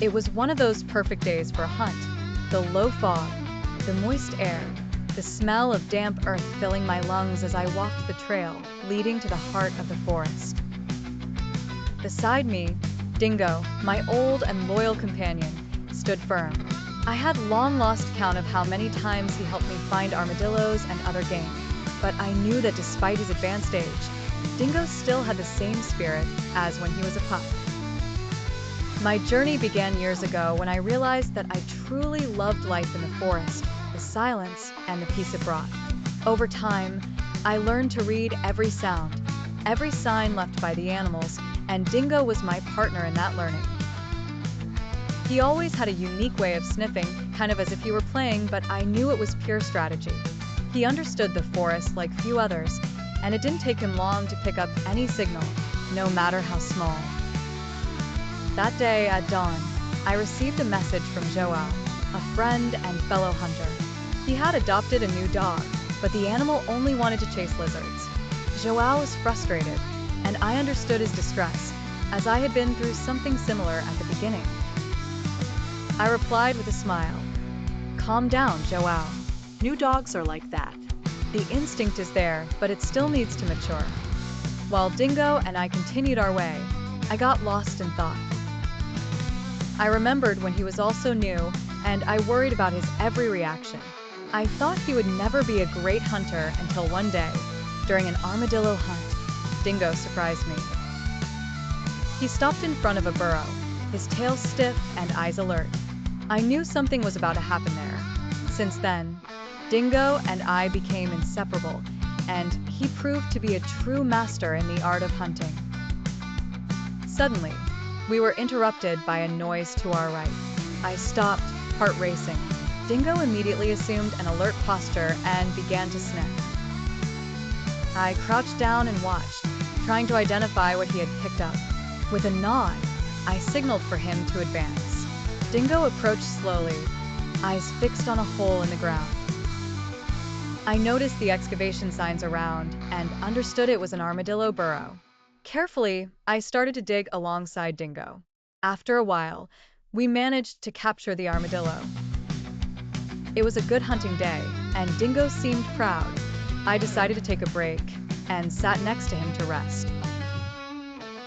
It was one of those perfect days for a hunt. The low fog, the moist air, the smell of damp earth filling my lungs as I walked the trail leading to the heart of the forest. Beside me, Dingo, my old and loyal companion, stood firm. I had long lost count of how many times he helped me find armadillos and other game, but I knew that despite his advanced age, Dingo still had the same spirit as when he was a pup. My journey began years ago when I realized that I truly loved life in the forest, the silence, and the peace it brought. Over time, I learned to read every sound, every sign left by the animals, and Dingo was my partner in that learning. He always had a unique way of sniffing, kind of as if he were playing, but I knew it was pure strategy. He understood the forest like few others, and it didn't take him long to pick up any signal, no matter how small. That day at dawn, I received a message from Joao, a friend and fellow hunter. He had adopted a new dog, but the animal only wanted to chase lizards. Joao was frustrated, and I understood his distress, as I had been through something similar at the beginning. I replied with a smile. "Calm down, Joao. New dogs are like that. The instinct is there, but it still needs to mature." While Dingo and I continued our way, I got lost in thought. I remembered when he was also new, and I worried about his every reaction. I thought he would never be a great hunter until one day, during an armadillo hunt, Dingo surprised me. He stopped in front of a burrow, his tail stiff and eyes alert. I knew something was about to happen there. Since then, Dingo and I became inseparable, and he proved to be a true master in the art of hunting. Suddenly, we were interrupted by a noise to our right. I stopped, heart racing. Dingo immediately assumed an alert posture and began to sniff. I crouched down and watched, trying to identify what he had picked up. With a nod, I signaled for him to advance. Dingo approached slowly, eyes fixed on a hole in the ground. I noticed the excavation signs around and understood it was an armadillo burrow. Carefully, I started to dig alongside Dingo. After a while, we managed to capture the armadillo. It was a good hunting day, and Dingo seemed proud. I decided to take a break and sat next to him to rest.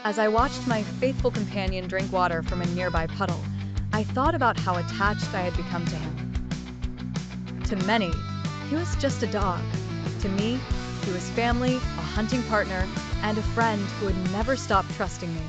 As I watched my faithful companion drink water from a nearby puddle, I thought about how attached I had become to him. To many, he was just a dog. To me, he was family, a hunting partner, and a friend who would never stop trusting me.